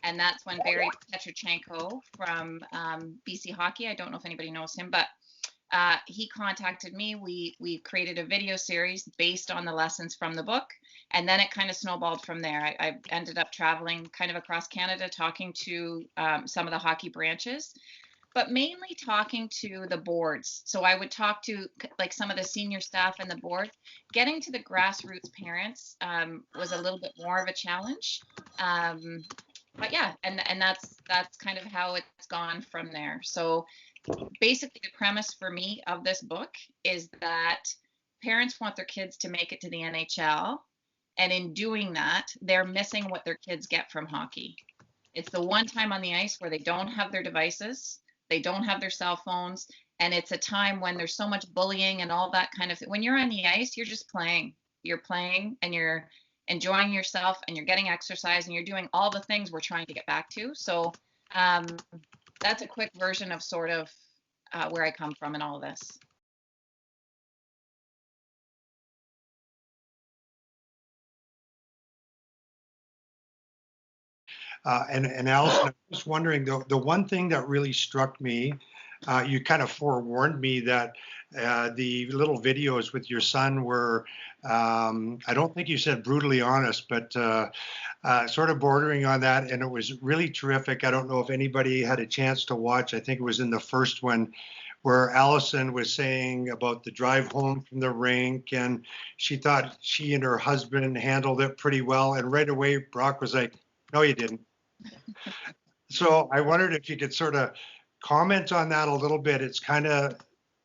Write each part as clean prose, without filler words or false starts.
And that's when Barry Petrochenko from BC Hockey, I don't know if anybody knows him, but he contacted me. We created a video series based on the lessons from the book, and then it kind of snowballed from there. I ended up traveling kind of across Canada, talking to some of the hockey branches, but mainly talking to the boards. So I would talk to like some of the senior staff and the board. Getting to the grassroots parents was a little bit more of a challenge. But yeah, and that's kind of how it's gone from there. So basically the premise for me of this book is that parents want their kids to make it to the NHL, and in doing that, they're missing what their kids get from hockey. It's the one time on the ice where they don't have their devices, they don't have their cell phones, and it's a time when there's so much bullying and all that kind of thing. When you're on the ice, you're just playing. You're playing and you're enjoying yourself and you're getting exercise and you're doing all the things we're trying to get back to. So that's a quick version of sort of where I come from in all of this. And Allyson, I'm just wondering, the one thing that really struck me, you kind of forewarned me that the little videos with your son were, I don't think you said brutally honest, but sort of bordering on that. And it was really terrific. I don't know if anybody had a chance to watch. I think it was in the first one where Allyson was saying about the drive home from the rink, and she thought she and her husband handled it pretty well. And right away, Brock was like, no, you didn't. So I wondered if you could sort of comment on that a little bit. It's kind of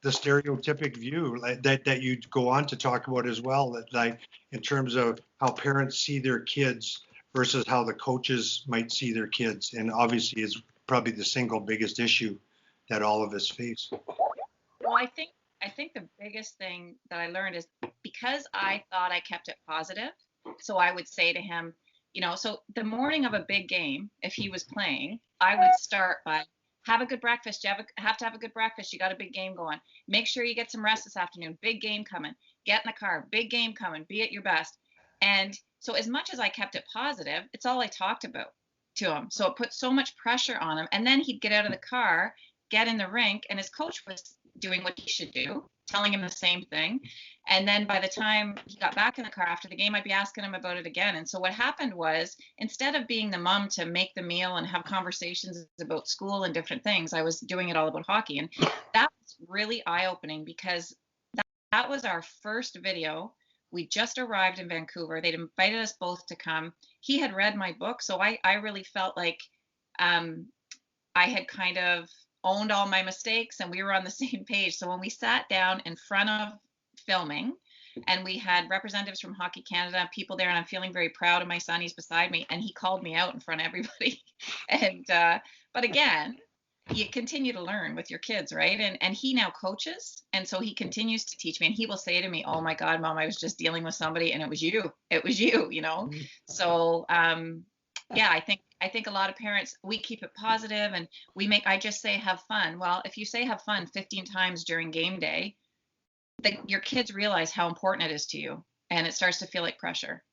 the stereotypic view that you go on to talk about as well, that like in terms of how parents see their kids versus how the coaches might see their kids, and obviously is probably the single biggest issue that all of us face. Well, I think the biggest thing that I learned is because I thought I kept it positive. So I would say to him, so the morning of a big game, if he was playing, I would start by have a good breakfast. You have to have a good breakfast. You got a big game going. Make sure you get some rest this afternoon. Big game coming. Get in the car. Big game coming. Be at your best. And so as much as I kept it positive, it's all I talked about to him. So it put so much pressure on him. And then he'd get out of the car, get in the rink, and his coach was doing what he should do, telling him the same thing. And then by the time he got back in the car after the game, I'd be asking him about it again. And so what happened was, instead of being the mom to make the meal and have conversations about school and different things, I was doing it all about hockey. And that was really eye-opening because that was our first video. We just arrived in Vancouver. They'd invited us both to come. He had read my book, so I really felt like I had kind of owned all my mistakes and we were on the same page. So when we sat down in front of filming and we had representatives from Hockey Canada, people there, and I'm feeling very proud of my son, he's beside me, and he called me out in front of everybody. And but again, you continue to learn with your kids, right? And he now coaches, and so he continues to teach me, and he will say to me, oh my God, Mom, I was just dealing with somebody and it was you. So yeah, I think a lot of parents, we keep it positive and I just say have fun. Well, if you say have fun 15 times during game day, your kids realize how important it is to you, and it starts to feel like pressure.